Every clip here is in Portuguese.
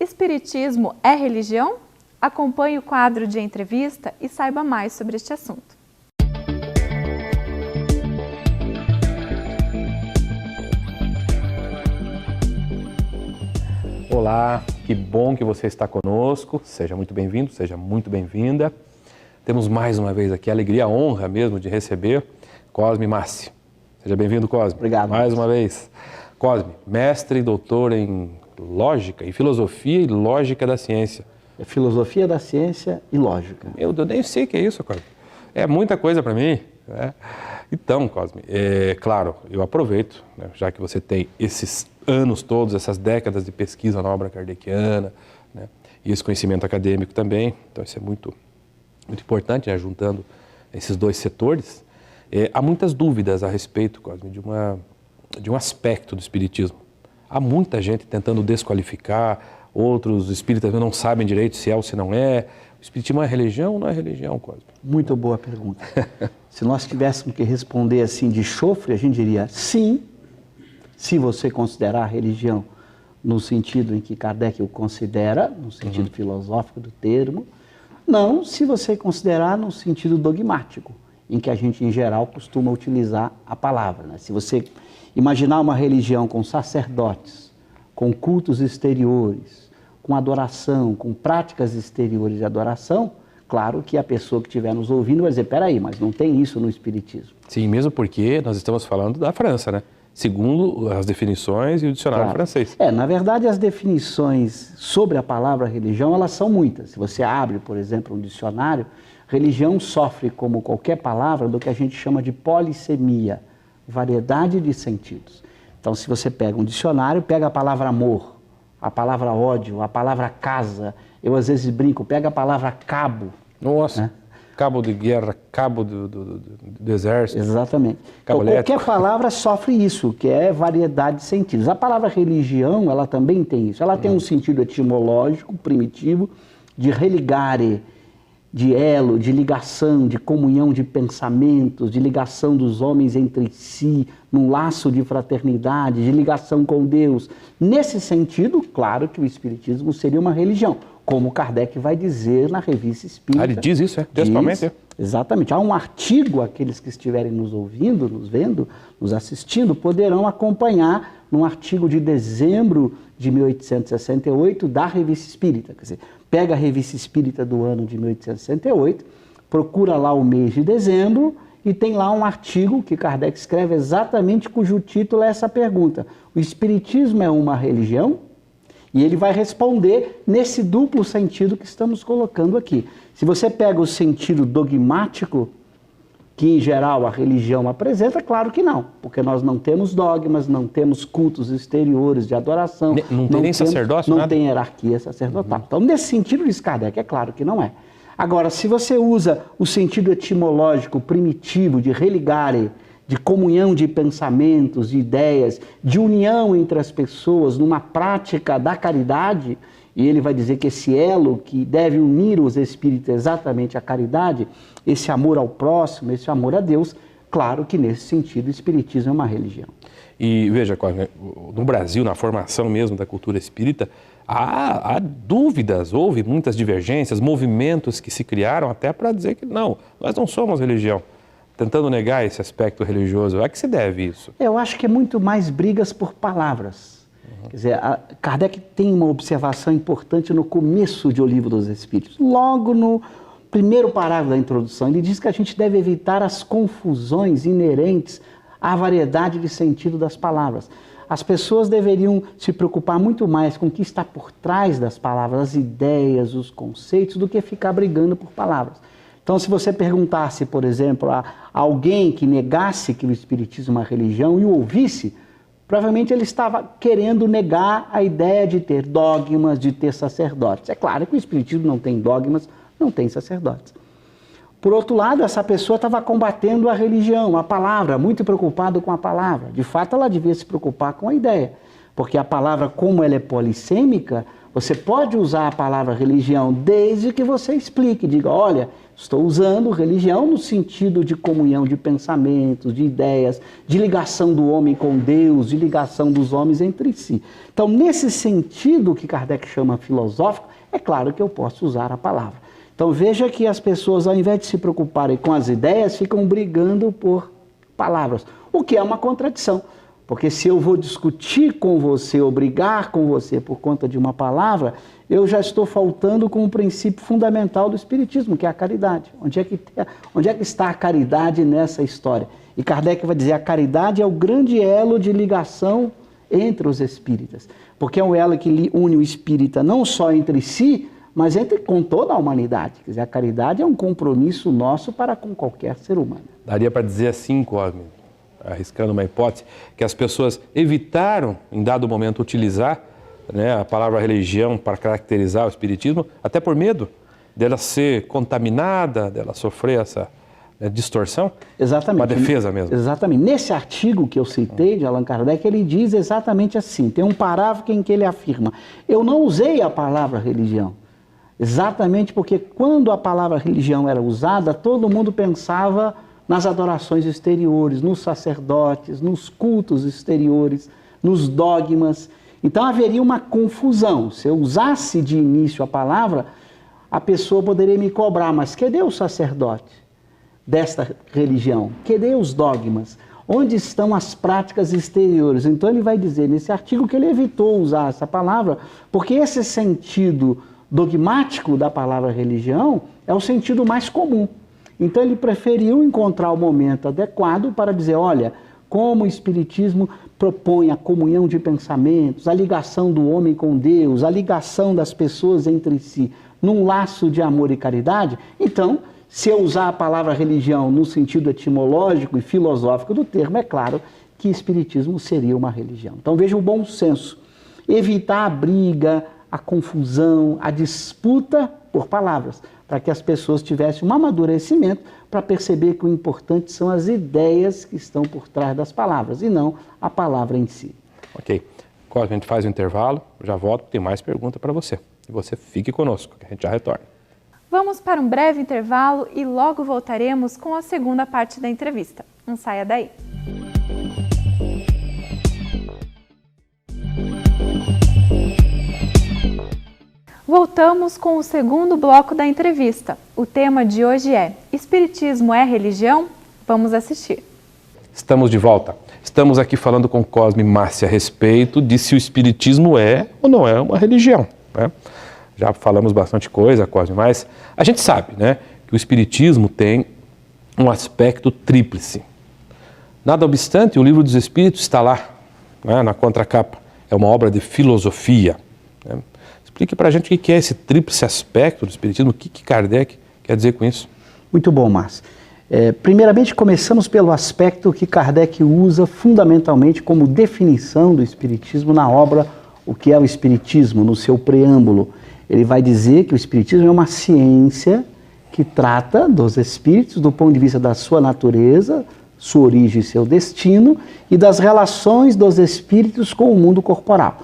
Espiritismo é religião? Acompanhe o quadro de entrevista e saiba mais sobre este assunto. Olá, que bom que você está conosco. Seja muito bem-vindo, seja muito bem-vinda. Temos mais uma vez aqui a alegria, a honra mesmo de receber Cosme Massi. Seja bem-vindo, Cosme. Obrigado. Mais uma vez. Cosme, mestre e doutor em lógica, em filosofia e lógica da ciência. É filosofia da ciência e lógica. Eu nem sei o que é isso, Cosme. É muita coisa para mim. Né? Então, Cosme, claro, eu aproveito, né, já que você tem esses anos todos, essas décadas de pesquisa na obra kardeciana, né, e esse conhecimento acadêmico também, então isso é muito importante, né, juntando esses dois setores. Há muitas dúvidas a respeito, Cosme, de um aspecto do espiritismo. Há muita gente tentando desqualificar, outros espíritas não sabem direito se é ou se não é. O espiritismo é religião ou não é religião, Cosme? Muito boa pergunta. Se nós tivéssemos que responder assim de chofre, a gente diria sim, se você considerar a religião no sentido em que Kardec o considera, no sentido filosófico do termo, não se você considerar no sentido dogmático, em que a gente, em geral, costuma utilizar a palavra. Né? Se você imaginar uma religião com sacerdotes, com cultos exteriores, com adoração, com práticas exteriores de adoração, claro que a pessoa que estiver nos ouvindo vai dizer, peraí, mas não tem isso no Espiritismo. Sim, mesmo porque nós estamos falando da França, né? Segundo as definições e o dicionário francês. Na verdade, as definições sobre a palavra religião, elas são muitas. Se você abre, por exemplo, um dicionário, religião sofre, como qualquer palavra, do que a gente chama de polissemia, variedade de sentidos. Então, se você pega um dicionário, pega a palavra amor, a palavra ódio, a palavra casa, eu às vezes brinco, pega a palavra cabo. Nossa, né? Cabo de guerra, cabo do exército. Exatamente. Então, qualquer palavra sofre isso, que é variedade de sentidos. A palavra religião, ela também tem isso. Ela tem um sentido etimológico, primitivo, de religare, de elo, de ligação, de comunhão de pensamentos, de ligação dos homens entre si, num laço de fraternidade, de ligação com Deus. Nesse sentido, claro que o Espiritismo seria uma religião, como Kardec vai dizer na Revista Espírita. Ele diz isso, textualmente? Exatamente. Há um artigo, aqueles que estiverem nos ouvindo, nos vendo, nos assistindo, poderão acompanhar num artigo de dezembro de 1868 da Revista Espírita. Quer dizer, pega a Revista Espírita do ano de 1868, procura lá o mês de dezembro e tem lá um artigo que Kardec escreve exatamente cujo título é essa pergunta. O Espiritismo é uma religião? E ele vai responder nesse duplo sentido que estamos colocando aqui. Se você pega o sentido dogmático, que em geral a religião apresenta, claro que não, porque nós não temos dogmas, não temos cultos exteriores de adoração. Não tem nem sacerdócio, não nada? tem hierarquia sacerdotal. Então, nesse sentido, diz Kardec, é claro que não é. Agora, se você usa o sentido etimológico primitivo de religare, de comunhão de pensamentos, de ideias, de união entre as pessoas, numa prática da caridade, e ele vai dizer que esse elo que deve unir os espíritos exatamente a caridade, esse amor ao próximo, esse amor a Deus, claro que nesse sentido o Espiritismo é uma religião. E veja, Cosme, no Brasil, na formação mesmo da cultura espírita, há dúvidas, houve muitas divergências, movimentos que se criaram até para dizer que não, nós não somos religião. Tentando negar esse aspecto religioso. A que se deve isso? Eu acho que é muito mais brigas por palavras. Quer dizer, Kardec tem uma observação importante no começo de O Livro dos Espíritos. Logo no primeiro parágrafo da introdução, ele diz que a gente deve evitar as confusões inerentes à variedade de sentido das palavras. As pessoas deveriam se preocupar muito mais com o que está por trás das palavras, as ideias, os conceitos, do que ficar brigando por palavras. Então, se você perguntasse, por exemplo, a alguém que negasse que o Espiritismo é uma religião e o ouvisse, provavelmente ele estava querendo negar a ideia de ter dogmas, de ter sacerdotes. É claro que o Espiritismo não tem dogmas, não tem sacerdotes. Por outro lado, essa pessoa estava combatendo a religião, a palavra, muito preocupada com a palavra. De fato, ela devia se preocupar com a ideia, porque a palavra, como ela é polissêmica, Você pode usar a palavra religião desde que você explique, diga, olha, estou usando religião no sentido de comunhão de pensamentos, de ideias, de ligação do homem com Deus, de ligação dos homens entre si. Então, nesse sentido que Kardec chama filosófico, é claro que eu posso usar a palavra. Então, veja que as pessoas, ao invés de se preocuparem com as ideias, ficam brigando por palavras, o que é uma contradição. Porque se eu vou discutir com você, ou brigar com você por conta de uma palavra, eu já estou faltando com um princípio fundamental do Espiritismo, que é a caridade. Onde é que está a caridade nessa história? E Kardec vai dizer, a caridade é o grande elo de ligação entre os espíritas. Porque é um elo que une o espírita não só entre si, mas com toda a humanidade. Quer dizer, a caridade é um compromisso nosso para com qualquer ser humano. Daria para dizer assim, Cosme, arriscando uma hipótese, que as pessoas evitaram, em dado momento, utilizar, né, a palavra religião para caracterizar o espiritismo, até por medo dela ser contaminada, dela sofrer essa distorção? Exatamente. Uma defesa mesmo. Exatamente. Nesse artigo que eu citei de Allan Kardec, ele diz exatamente assim, tem um parágrafo em que ele afirma, eu não usei a palavra religião, exatamente porque quando a palavra religião era usada, todo mundo pensava nas adorações exteriores, nos sacerdotes, nos cultos exteriores, nos dogmas. Então haveria uma confusão. Se eu usasse de início a palavra, a pessoa poderia me cobrar, mas cadê o sacerdote desta religião? Cadê os dogmas? Onde estão as práticas exteriores? Então ele vai dizer nesse artigo que ele evitou usar essa palavra, porque esse sentido dogmático da palavra religião é o sentido mais comum. Então ele preferiu encontrar o momento adequado para dizer, olha, como o Espiritismo propõe a comunhão de pensamentos, a ligação do homem com Deus, a ligação das pessoas entre si, num laço de amor e caridade, então, se eu usar a palavra religião no sentido etimológico e filosófico do termo, é claro que Espiritismo seria uma religião. Então veja o bom senso, evitar a briga, a confusão, a disputa por palavras, para que as pessoas tivessem um amadurecimento para perceber que o importante são as ideias que estão por trás das palavras e não a palavra em si. Ok. Quando a gente faz o intervalo, já volto, tem mais pergunta para você. E você fique conosco, que a gente já retorna. Vamos para um breve intervalo e logo voltaremos com a segunda parte da entrevista. Não saia daí. Voltamos com o segundo bloco da entrevista. O tema de hoje é Espiritismo é religião? Vamos assistir. Estamos de volta. Estamos aqui falando com Cosme Márcia a respeito de se o Espiritismo é ou não é uma religião, né? Já falamos bastante coisa, Cosme, mas a gente sabe, né, que o Espiritismo tem um aspecto tríplice. Nada obstante, o Livro dos Espíritos está lá, né, na contracapa. É uma obra de filosofia, né? Explique para a gente o que é esse tríplice aspecto do Espiritismo, o que Kardec quer dizer com isso. Muito bom, Márcio. Primeiramente, começamos pelo aspecto que Kardec usa fundamentalmente como definição do Espiritismo na obra O que é o Espiritismo, no seu preâmbulo. Ele vai dizer que o Espiritismo é uma ciência que trata dos espíritos do ponto de vista da sua natureza, sua origem e seu destino, e das relações dos espíritos com o mundo corporal.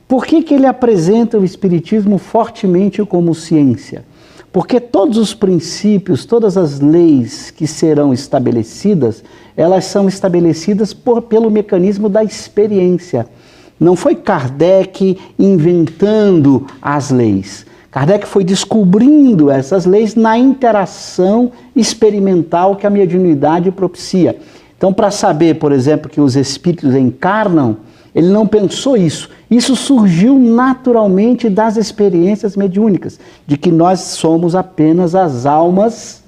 Por que ele apresenta o Espiritismo fortemente como ciência? Porque todos os princípios, todas as leis que serão estabelecidas, elas são estabelecidas pelo mecanismo da experiência. Não foi Kardec inventando as leis. Kardec foi descobrindo essas leis na interação experimental que a mediunidade propicia. Então, para saber, por exemplo, que os espíritos encarnam, ele não pensou isso. Isso surgiu naturalmente das experiências mediúnicas, de que nós somos apenas as almas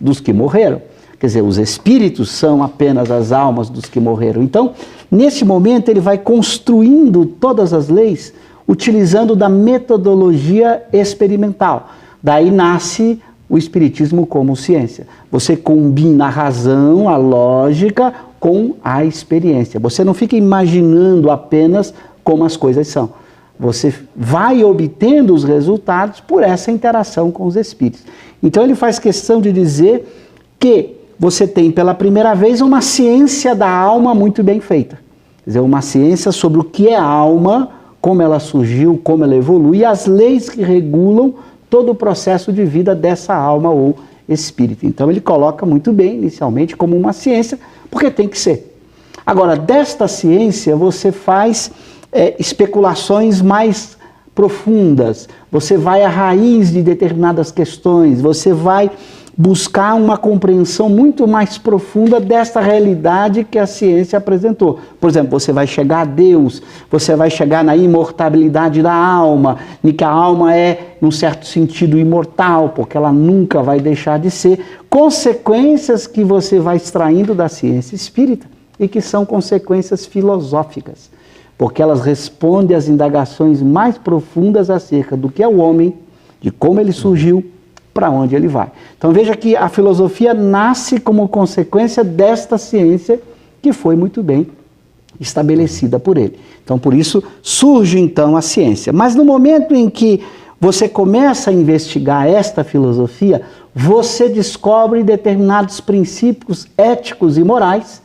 dos que morreram. Quer dizer, os espíritos são apenas as almas dos que morreram. Então, nesse momento, ele vai construindo todas as leis, utilizando da metodologia experimental. Daí nasce o Espiritismo como ciência. Você combina a razão, a lógica, com a experiência. Você não fica imaginando apenas como as coisas são. Você vai obtendo os resultados por essa interação com os espíritos. Então ele faz questão de dizer que você tem pela primeira vez uma ciência da alma muito bem feita. Quer dizer, uma ciência sobre o que é alma, como ela surgiu, como ela evolui, e as leis que regulam todo o processo de vida dessa alma ou espírito. Então ele coloca muito bem, inicialmente, como uma ciência, porque tem que ser. Agora, desta ciência você faz especulações mais profundas, você vai à raiz de determinadas questões, você vai buscar uma compreensão muito mais profunda desta realidade que a ciência apresentou. Por exemplo, você vai chegar a Deus, você vai chegar na imortabilidade da alma, em que a alma é, num certo sentido, imortal, porque ela nunca vai deixar de ser, consequências que você vai extraindo da ciência espírita e que são consequências filosóficas, porque elas respondem às indagações mais profundas acerca do que é o homem, de como ele surgiu, para onde ele vai. Então veja que a filosofia nasce como consequência desta ciência que foi muito bem estabelecida por ele. Então por isso surge então a ciência. Mas no momento em que você começa a investigar esta filosofia, você descobre determinados princípios éticos e morais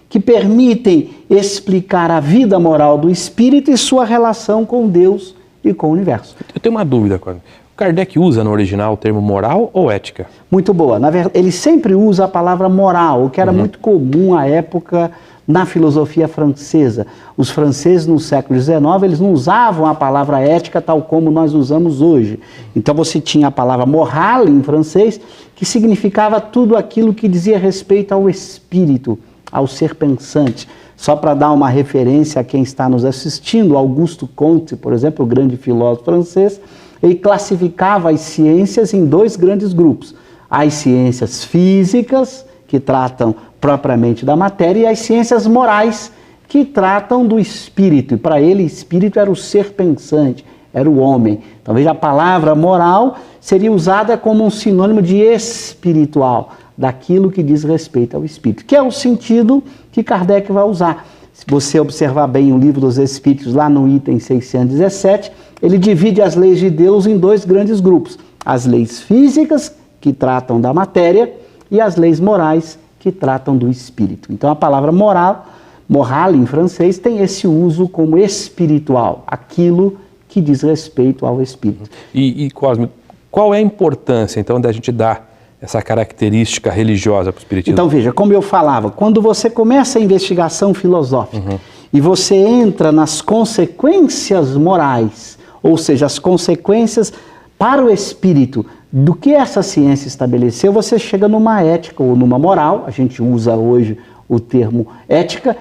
que permitem explicar a vida moral do espírito e sua relação com Deus e com o universo. Eu tenho uma dúvida, Cosme. Kardec usa no original o termo moral ou ética? Muito boa. Na verdade, ele sempre usa a palavra moral, o que era muito comum à época na filosofia francesa. Os franceses no século XIX, eles não usavam a palavra ética tal como nós usamos hoje. Então você tinha a palavra morale em francês, que significava tudo aquilo que dizia respeito ao espírito, ao ser pensante. Só para dar uma referência a quem está nos assistindo, Auguste Comte, por exemplo, o grande filósofo francês, ele classificava as ciências em dois grandes grupos. As ciências físicas, que tratam propriamente da matéria, e as ciências morais, que tratam do espírito. E para ele, espírito era o ser pensante, era o homem. Então veja, a palavra moral seria usada como um sinônimo de espiritual, daquilo que diz respeito ao espírito, que é o sentido que Kardec vai usar. Se você observar bem o Livro dos Espíritos, lá no item 617, ele divide as leis de Deus em dois grandes grupos. As leis físicas, que tratam da matéria, e as leis morais, que tratam do espírito. Então a palavra moral, morale em francês, tem esse uso como espiritual, aquilo que diz respeito ao espírito. E Cosme, qual é a importância, então, da gente dar essa característica religiosa para o espiritismo? Então veja, como eu falava, quando você começa a investigação filosófica e você entra nas consequências morais, ou seja, as consequências para o espírito do que essa ciência estabeleceu, você chega numa ética ou numa moral, a gente usa hoje o termo ética.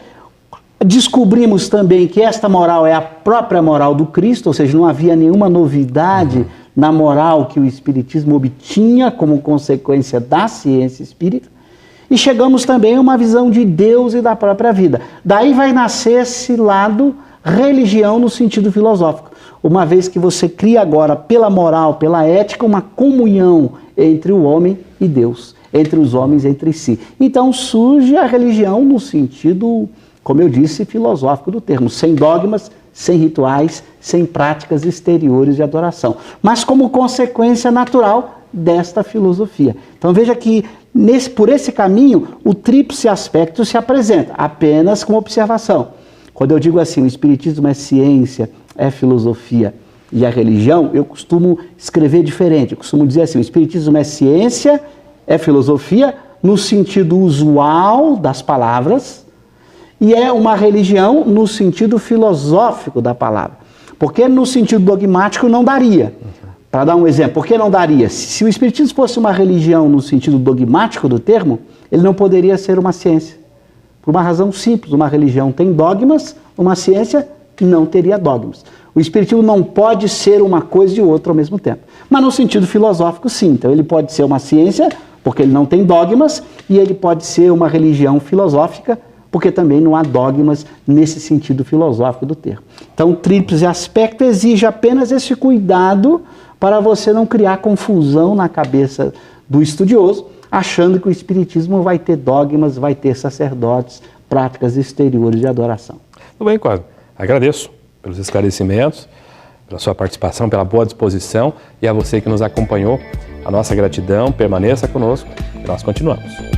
Descobrimos também que esta moral é a própria moral do Cristo, ou seja, não havia nenhuma novidade na moral que o espiritismo obtinha como consequência da ciência espírita. E chegamos também a uma visão de Deus e da própria vida. Daí vai nascer esse lado religião no sentido filosófico, uma vez que você cria agora, pela moral, pela ética, uma comunhão entre o homem e Deus, entre os homens entre si. Então surge a religião no sentido, como eu disse, filosófico do termo, sem dogmas, sem rituais, sem práticas exteriores de adoração, mas como consequência natural desta filosofia. Então veja que por esse caminho o tríplice aspecto se apresenta, apenas com observação. Quando eu digo assim, o espiritismo é ciência, é filosofia e a religião, eu costumo escrever diferente, eu costumo dizer assim, o espiritismo é ciência, é filosofia, no sentido usual das palavras, e é uma religião no sentido filosófico da palavra. Porque no sentido dogmático não daria. Para dar um exemplo, por que não daria? Se o espiritismo fosse uma religião no sentido dogmático do termo, ele não poderia ser uma ciência. Por uma razão simples, uma religião tem dogmas, uma ciência não teria dogmas. O espiritismo não pode ser uma coisa e outra ao mesmo tempo. Mas no sentido filosófico, sim. Então ele pode ser uma ciência, porque ele não tem dogmas, e ele pode ser uma religião filosófica, porque também não há dogmas nesse sentido filosófico do termo. Então, o tríplice aspecto exige apenas esse cuidado para você não criar confusão na cabeça do estudioso, achando que o espiritismo vai ter dogmas, vai ter sacerdotes, práticas exteriores de adoração. Tudo bem, Cosme. Agradeço pelos esclarecimentos, pela sua participação, pela boa disposição, e a você que nos acompanhou, a nossa gratidão, permaneça conosco e nós continuamos.